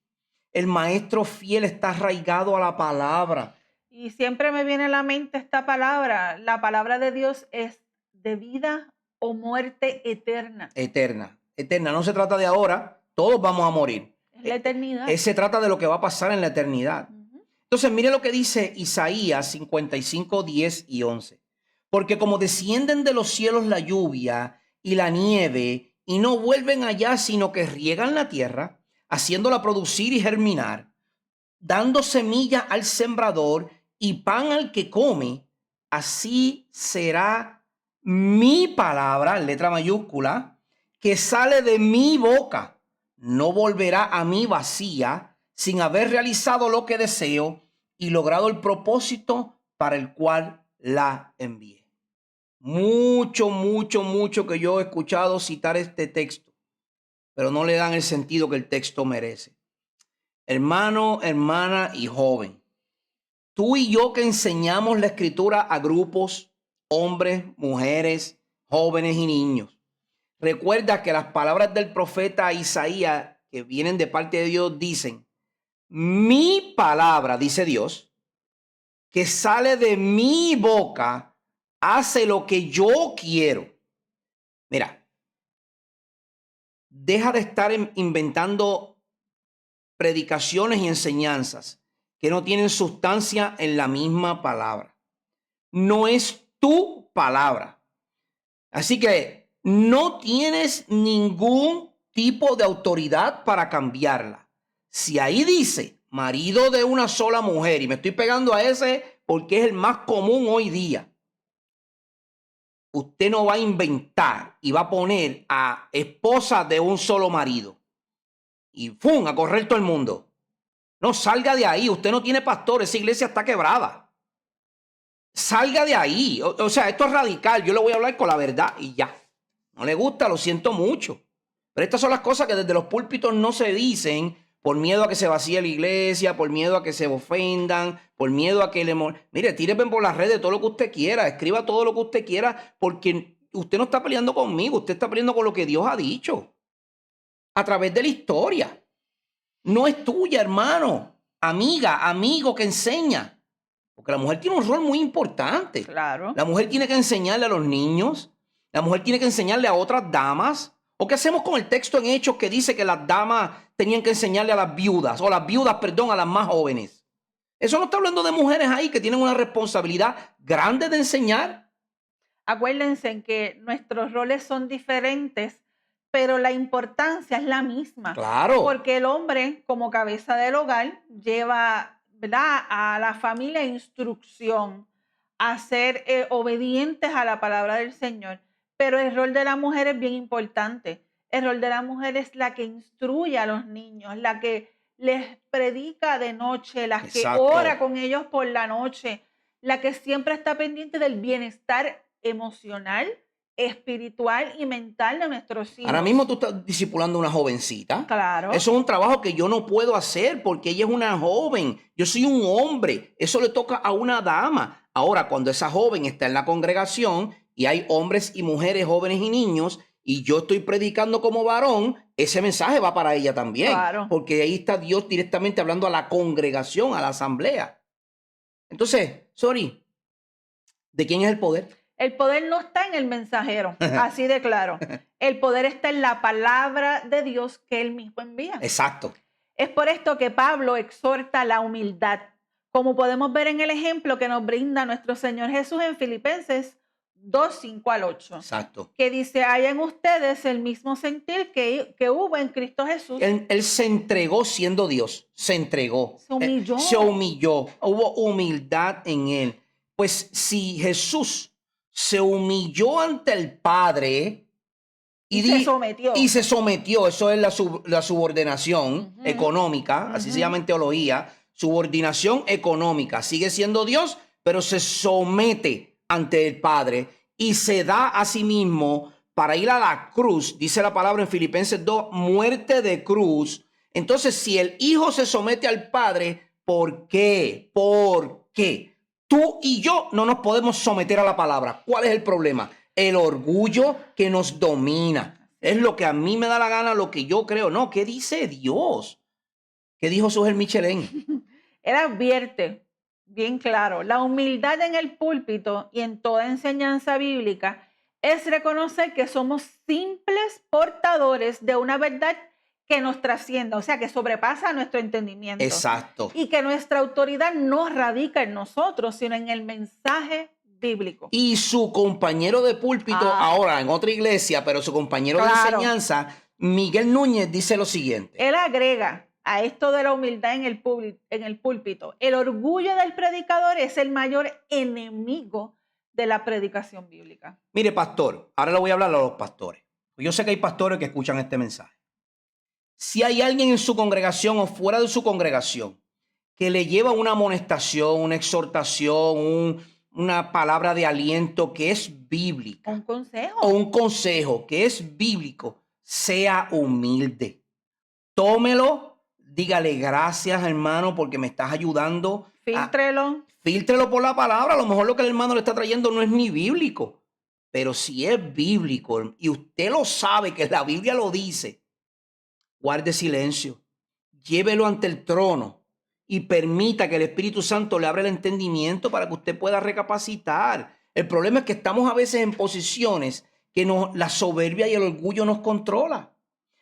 El maestro fiel está arraigado a la palabra. Y siempre me viene a la mente esta palabra. La palabra de Dios es de vida o muerte eterna. Eterna, eterna. No se trata de ahora, todos vamos a morir. Es la eternidad. Se trata de lo que va a pasar en la eternidad. Entonces, mire lo que dice Isaías 55, 10 y 11. Porque como descienden de los cielos la lluvia y la nieve y no vuelven allá, sino que riegan la tierra, haciéndola producir y germinar, dando semilla al sembrador y pan al que come, así será mi palabra, en letra mayúscula, que sale de mi boca. No volverá a mí vacía, sin haber realizado lo que deseo y logrado el propósito para el cual la envié. Mucho que yo he escuchado citar este texto, pero no le dan el sentido que el texto merece. Hermano, hermana y joven, tú y yo que enseñamos la escritura a grupos, hombres, mujeres, jóvenes y niños, recuerda que las palabras del profeta Isaías que vienen de parte de Dios dicen, mi palabra, dice Dios, que sale de mi boca, hace lo que yo quiero. Mira, deja de estar inventando predicaciones y enseñanzas que no tienen sustancia en la misma palabra. No es tu palabra. Así que no tienes ningún tipo de autoridad para cambiarla. Si ahí dice marido de una sola mujer, y me estoy pegando a ese porque es el más común hoy día, usted no va a inventar y va a poner a esposa de un solo marido y ¡fum! A correr todo el mundo. No, salga de ahí. Usted no tiene pastor. Esa iglesia está quebrada. Salga de ahí. O sea, esto es radical. Yo le voy a hablar con la verdad y ya. No le gusta, lo siento mucho. Pero estas son las cosas que desde los púlpitos no se dicen por miedo a que se vacíe la iglesia, por miedo a que se ofendan, por miedo a que le... Mire, tíreme por las redes todo lo que usted quiera. Escriba todo lo que usted quiera porque usted no está peleando conmigo. Usted está peleando con lo que Dios ha dicho a través de la historia. No es tuya, hermano, amiga, amigo que enseña. Porque la mujer tiene un rol muy importante. Claro. La mujer tiene que enseñarle a los niños. La mujer tiene que enseñarle a otras damas. ¿O qué hacemos con el texto en Hechos que dice que las damas tenían que enseñarle a las viudas? O las viudas, perdón, a las más jóvenes. Eso no está hablando de mujeres ahí que tienen una responsabilidad grande de enseñar. Acuérdense en que nuestros roles son diferentes, pero la importancia es la misma. Claro. Porque el hombre, como cabeza del hogar, lleva, ¿verdad?, a la familia instrucción, a ser obedientes a la palabra del Señor. Pero el rol de la mujer es bien importante. El rol de la mujer es la que instruye a los niños, la que les predica de noche, la que Exacto. ora con ellos por la noche, la que siempre está pendiente del bienestar emocional, espiritual y mental de nuestros hijos. Ahora mismo tú estás discipulando a una jovencita. Claro. Eso es un trabajo que yo no puedo hacer porque ella es una joven. Yo soy un hombre. Eso le toca a una dama. Ahora, cuando esa joven está en la congregación y hay hombres y mujeres, jóvenes y niños, y yo estoy predicando como varón, ese mensaje va para ella también. Claro. Porque ahí está Dios directamente hablando a la congregación, a la asamblea. Entonces, sorry, ¿de quién es el poder? El poder no está en el mensajero, así de claro. El poder está en la palabra de Dios que él mismo envía. Exacto. Es por esto que Pablo exhorta la humildad, como podemos ver en el ejemplo que nos brinda nuestro Señor Jesús en Filipenses 2, 5 al 8. Exacto. Que dice, hay en ustedes el mismo sentir que hubo en Cristo Jesús. Él se entregó siendo Dios, se entregó. Se humilló. Se humilló, hubo humildad en él. Pues si Jesús se humilló ante el Padre Y se sometió. Y se sometió, eso es la subordinación económica, así se llama en teología, subordinación económica. Sigue siendo Dios, pero se somete ante el Padre y se da a sí mismo para ir a la cruz, dice la palabra en Filipenses 2, muerte de cruz. Entonces, si el Hijo se somete al Padre, ¿por qué? ¿Por qué? Tú y yo no nos podemos someter a la palabra. ¿Cuál es el problema? El orgullo que nos domina. Es lo que a mí me da la gana, lo que yo creo. No, ¿qué dice Dios? ¿Qué dijo Sujel Michelén? Él advierte, bien claro, la humildad en el púlpito y en toda enseñanza bíblica es reconocer que somos simples portadores de una verdad que nos trascienda, o sea, que sobrepasa nuestro entendimiento. Exacto. Y que nuestra autoridad no radica en nosotros, sino en el mensaje bíblico. Y su compañero de púlpito, ahora en otra iglesia, pero su compañero de enseñanza, Miguel Núñez, dice lo siguiente. Él agrega a esto de la humildad en el púlpito, el orgullo del predicador es el mayor enemigo de la predicación bíblica. Mire, pastor, ahora le voy a hablar a los pastores. Yo sé que hay pastores que escuchan este mensaje. Si hay alguien en su congregación o fuera de su congregación que le lleva una amonestación, una exhortación, una palabra de aliento que es bíblica, un consejo o un consejo que es bíblico, sea humilde. Tómelo, dígale gracias, hermano, porque me estás ayudando. Fíltrelo por la palabra. A lo mejor lo que el hermano le está trayendo no es ni bíblico, pero si es bíblico y usted lo sabe que la Biblia lo dice, guarde silencio, llévelo ante el trono y permita que el Espíritu Santo le abra el entendimiento para que usted pueda recapacitar. El problema es que estamos a veces en posiciones que la soberbia y el orgullo nos controla.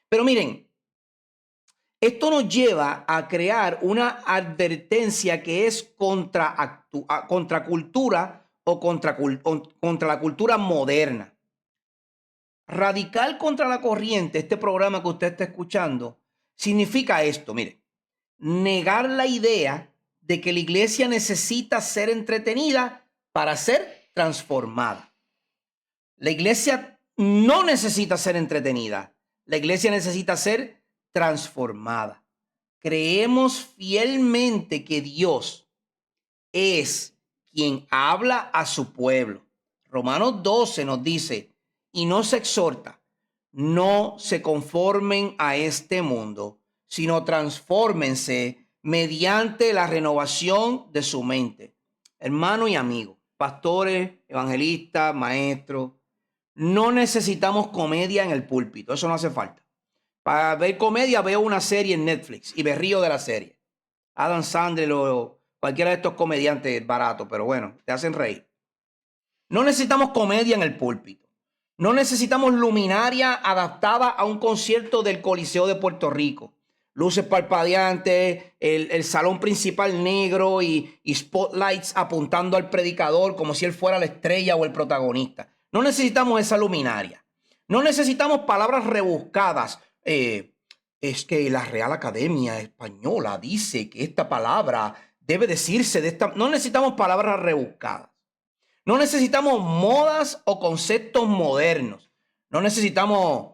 Pero miren, esto nos lleva a crear una advertencia que es contra cultura o contra la cultura moderna. Radical contra la corriente, este programa que usted está escuchando, significa esto, mire, negar la idea de que la iglesia necesita ser entretenida para ser transformada. La iglesia no necesita ser entretenida, la iglesia necesita ser transformada. Creemos fielmente que Dios es quien habla a su pueblo. Romanos 12 nos dice, y nos exhorta, no se conformen a este mundo, sino transfórmense mediante la renovación de su mente. Hermano y amigo, pastores, evangelistas, maestros, no necesitamos comedia en el púlpito, eso no hace falta. Para ver comedia veo una serie en Netflix y me río de la serie. Adam Sandler o cualquiera de estos comediantes baratos, pero bueno, te hacen reír. No necesitamos comedia en el púlpito. No necesitamos luminaria adaptada a un concierto del Coliseo de Puerto Rico. Luces parpadeantes, el salón principal negro y spotlights apuntando al predicador como si él fuera la estrella o el protagonista. No necesitamos esa luminaria. No necesitamos palabras rebuscadas. Es que la Real Academia Española dice que esta palabra debe decirse de esta. No necesitamos palabras rebuscadas. No necesitamos modas o conceptos modernos. No necesitamos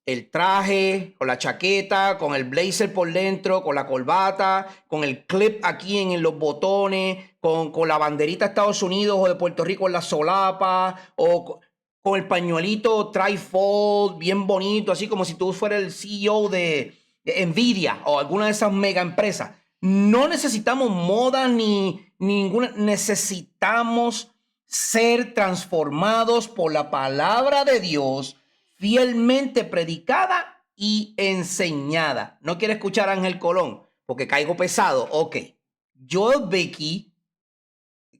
el traje, con la chaqueta, con el blazer por dentro, con la corbata, con el clip aquí en los botones, con la banderita de Estados Unidos o de Puerto Rico en la solapa, o con el pañuelito trifold bien bonito, así como si tú fueras el CEO de Nvidia o alguna de esas mega empresas. No necesitamos moda ni ninguna, necesitamos ser transformados por la palabra de Dios, fielmente predicada y enseñada. ¿No quiere escuchar a Ángel Colón? Porque caigo pesado. Ok. Joel Becky,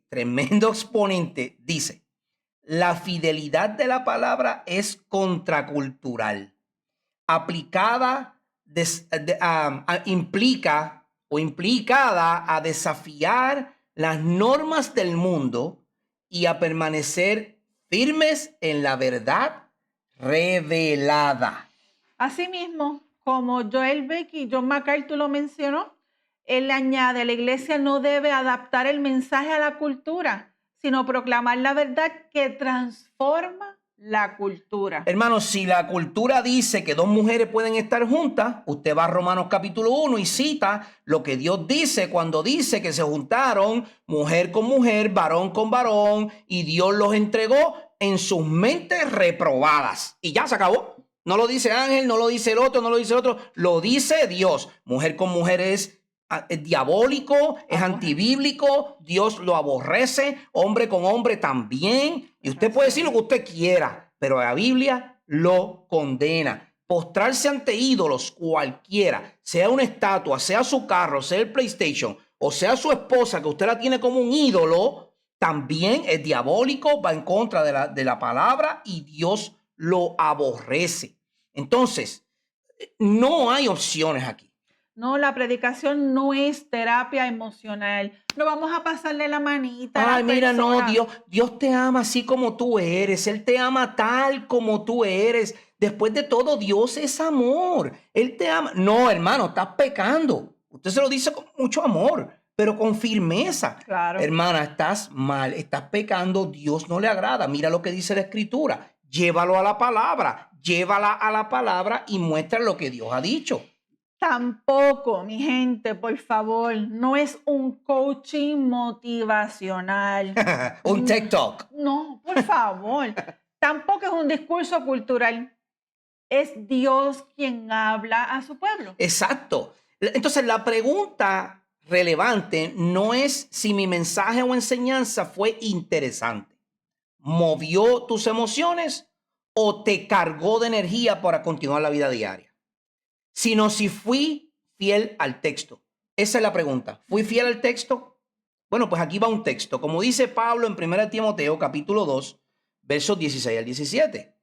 tremendo exponente, dice, la fidelidad de la palabra es contracultural. Aplicada, implica o implicada a desafiar las normas del mundo y a permanecer firmes en la verdad revelada. Asimismo, como Joel Becky y John MacArthur lo mencionó, él añade, la iglesia no debe adaptar el mensaje a la cultura, sino proclamar la verdad que transforma la cultura. Hermanos, si la cultura dice que dos mujeres pueden estar juntas, usted va a Romanos capítulo 1 y cita lo que Dios dice cuando dice que se juntaron mujer con mujer, varón con varón, y Dios los entregó en sus mentes reprobadas. Y ya se acabó. No lo dice Ángel, no lo dice el otro, no lo dice el otro, lo dice Dios. Mujer con mujer es diabólico, es antibíblico, Dios lo aborrece, hombre con hombre también. Y usted puede decir lo que usted quiera, pero la Biblia lo condena. Postrarse ante ídolos cualquiera, sea una estatua, sea su carro, sea el PlayStation, o sea su esposa, que usted la tiene como un ídolo, también es diabólico, va en contra de la palabra y Dios lo aborrece. Entonces, no hay opciones aquí. No, la predicación no es terapia emocional. No vamos a pasarle la manita a la Ay, mira, persona. no, Dios te ama así como tú eres. Él te ama tal como tú eres. Después de todo, Dios es amor. Él te ama. No, hermano, estás pecando. Usted se lo dice con mucho amor, pero con firmeza. Claro. Hermana, estás mal, estás pecando. Dios no le agrada. Mira lo que dice la Escritura. Llévalo a la palabra. Llévala a la palabra y muestra lo que Dios ha dicho. Tampoco, mi gente, por favor, no es un coaching motivacional. Un TikTok. No, por favor. Tampoco es un discurso cultural. Es Dios quien habla a su pueblo. Exacto. Entonces, la pregunta relevante no es si mi mensaje o enseñanza fue interesante, movió tus emociones o te cargó de energía para continuar la vida diaria, sino si fui fiel al texto. Esa es la pregunta. ¿Fui fiel al texto? Bueno, pues aquí va un texto. Como dice Pablo en 1 Timoteo, capítulo 2, versos 16 al 17.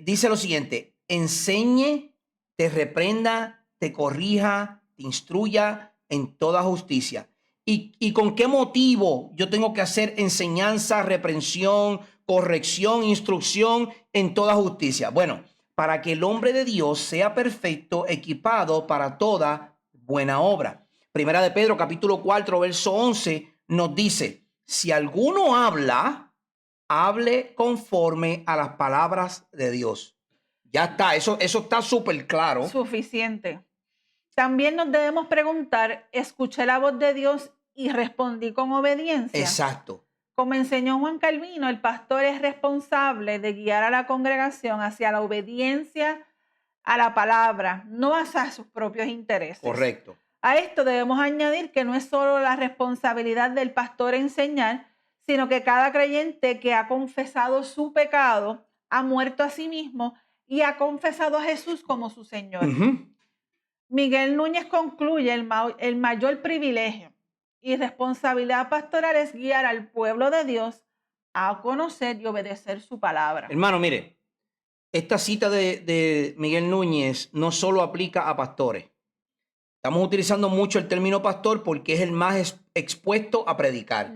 Dice lo siguiente: enseñe, te reprenda, te corrija, te instruya en toda justicia. ¿Y con qué motivo yo tengo que hacer enseñanza, reprensión, corrección, instrucción en toda justicia? Bueno, para que el hombre de Dios sea perfecto, equipado para toda buena obra. Primera de Pedro, capítulo 4, verso 11, nos dice: si alguno habla, hable conforme a las palabras de Dios. Ya está, eso está súper claro. Suficiente. También nos debemos preguntar, ¿escuché la voz de Dios y respondí con obediencia? Exacto. Como enseñó Juan Calvino, el pastor es responsable de guiar a la congregación hacia la obediencia a la palabra, no hacia sus propios intereses. Correcto. A esto debemos añadir que no es solo la responsabilidad del pastor enseñar, sino que cada creyente que ha confesado su pecado ha muerto a sí mismo y ha confesado a Jesús como su Señor. Miguel Núñez concluye: el mayor privilegio y responsabilidad pastoral es guiar al pueblo de Dios a conocer y obedecer su palabra. Hermano, mire, esta cita de Miguel Núñez no solo aplica a pastores. Estamos utilizando mucho el término pastor porque es el más expuesto a predicar.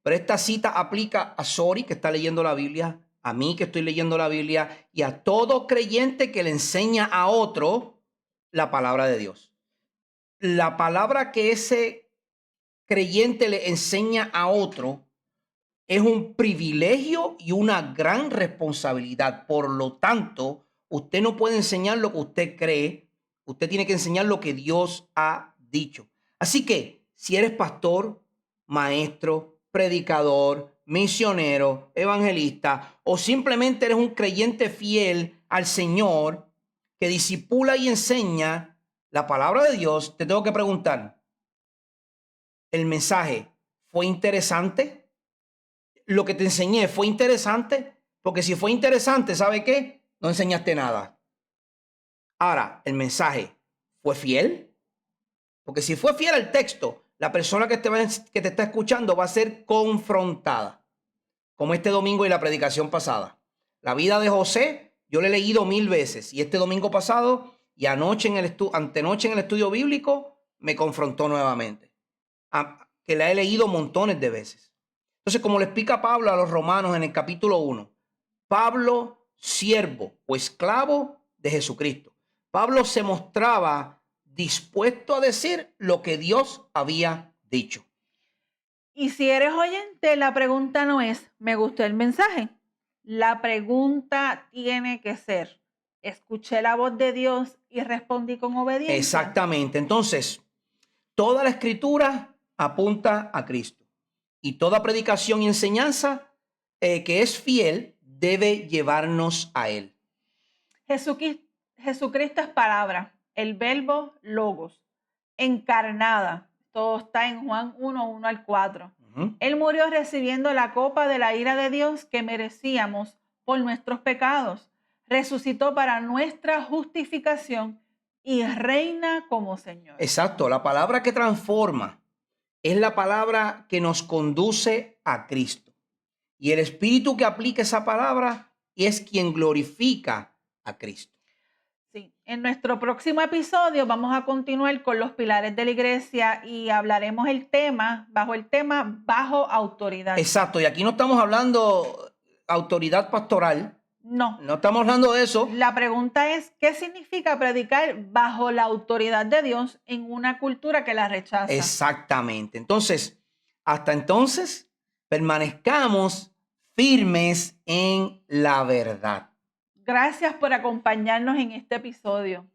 Pero esta cita aplica a Sori, que está leyendo la Biblia, a mí, que estoy leyendo la Biblia, y a todo creyente que le enseña a otro la palabra de Dios. La palabra que ese creyente le enseña a otro es un privilegio y una gran responsabilidad. Por lo tanto, usted no puede enseñar lo que usted cree. Usted tiene que enseñar lo que Dios ha dicho. Así que si eres pastor, maestro, predicador, misionero, evangelista o simplemente eres un creyente fiel al Señor que discipula y enseña la palabra de Dios, te tengo que preguntar, ¿el mensaje fue interesante? ¿Lo que te enseñé fue interesante? Porque si fue interesante, ¿sabe qué? No enseñaste nada. Ahora, ¿el mensaje fue fiel? Porque si fue fiel al texto, la persona que te está escuchando va a ser confrontada. Como este domingo y la predicación pasada. La vida de José, yo la he leído 1000 veces. Y este domingo pasado y antenoche en el estudio bíblico, me confrontó nuevamente. Que la he leído montones de veces. Entonces, como le explica Pablo a los romanos en el capítulo 1, Pablo, siervo o esclavo de Jesucristo. Pablo se mostraba dispuesto a decir lo que Dios había dicho. Y si eres oyente, la pregunta no es, ¿me gustó el mensaje? La pregunta tiene que ser, ¿escuché la voz de Dios y respondí con obediencia? Exactamente. Entonces, toda la escritura apunta a Cristo. Y toda predicación y enseñanza que es fiel debe llevarnos a Él. Jesucristo es palabra, el verbo logos, encarnada. Todo está en Juan 1, 1-4. Él murió recibiendo la copa de la ira de Dios que merecíamos por nuestros pecados. Resucitó para nuestra justificación y reina como Señor. Exacto, la palabra que transforma es la palabra que nos conduce a Cristo. Y el Espíritu que aplica esa palabra es quien glorifica a Cristo. Sí, en nuestro próximo episodio vamos a continuar con los pilares de la iglesia y hablaremos bajo el tema bajo autoridad. Exacto, y aquí no estamos hablando autoridad pastoral. No estamos hablando de eso. La pregunta es, ¿qué significa predicar bajo la autoridad de Dios en una cultura que la rechaza? Exactamente. Entonces, hasta entonces, permanezcamos firmes en la verdad. Gracias por acompañarnos en este episodio.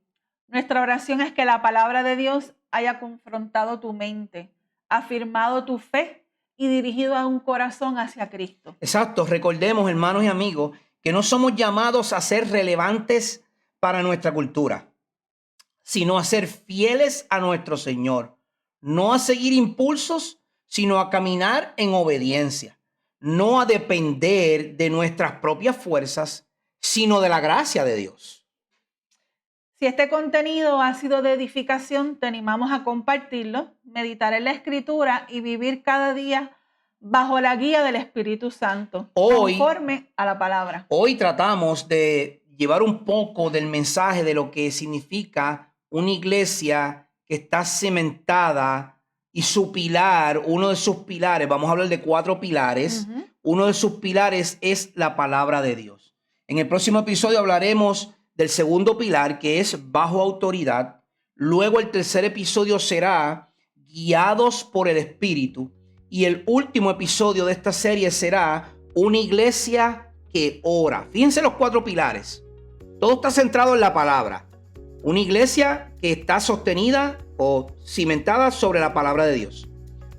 Nuestra oración es que la palabra de Dios haya confrontado tu mente, afirmado tu fe y dirigido a un corazón hacia Cristo. Exacto. Recordemos, hermanos y amigos, que no somos llamados a ser relevantes para nuestra cultura, sino a ser fieles a nuestro Señor. No a seguir impulsos, sino a caminar en obediencia. No a depender de nuestras propias fuerzas, sino de la gracia de Dios. Si este contenido ha sido de edificación, te animamos a compartirlo, meditar en la Escritura y vivir cada día bajo la guía del Espíritu Santo, conforme a la palabra. Hoy tratamos de llevar un poco del mensaje de lo que significa una iglesia que está cimentada y su pilar, uno de sus pilares, vamos a hablar de 4 pilares, uno de sus pilares es la palabra de Dios. En el próximo episodio hablaremos del segundo pilar, que es bajo autoridad. Luego el tercer episodio será guiados por el Espíritu. Y el último episodio de esta serie será una iglesia que ora. Fíjense los 4 pilares. Todo está centrado en la palabra. Una iglesia que está sostenida o cimentada sobre la palabra de Dios.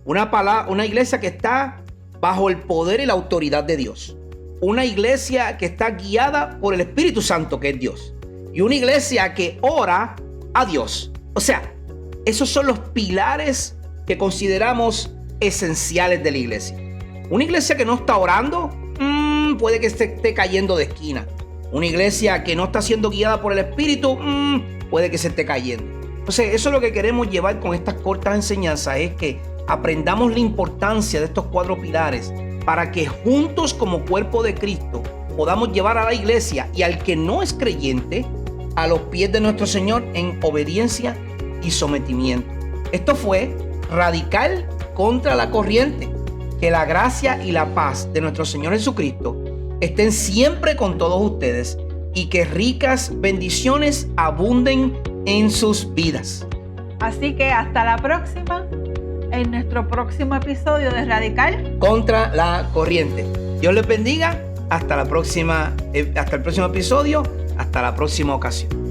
Una iglesia que está bajo el poder y la autoridad de Dios. Una iglesia que está guiada por el Espíritu Santo, que es Dios. Y una iglesia que ora a Dios. O sea, esos son los pilares que consideramos esenciales de la iglesia. Una iglesia que no está orando, puede que se esté cayendo de esquina. Una iglesia que no está siendo guiada por el Espíritu, puede que se esté cayendo. Entonces, eso es lo que queremos llevar con estas cortas enseñanzas, es que aprendamos la importancia de estos 4 pilares para que juntos como cuerpo de Cristo podamos llevar a la iglesia y al que no es creyente a los pies de nuestro Señor en obediencia y sometimiento. Esto fue Radical contra la Corriente. Que la gracia y la paz de nuestro Señor Jesucristo estén siempre con todos ustedes y que ricas bendiciones abunden en sus vidas. Así que hasta la próxima, en nuestro próximo episodio de Radical contra la Corriente. Dios les bendiga. Hasta el próximo episodio Hasta la próxima ocasión.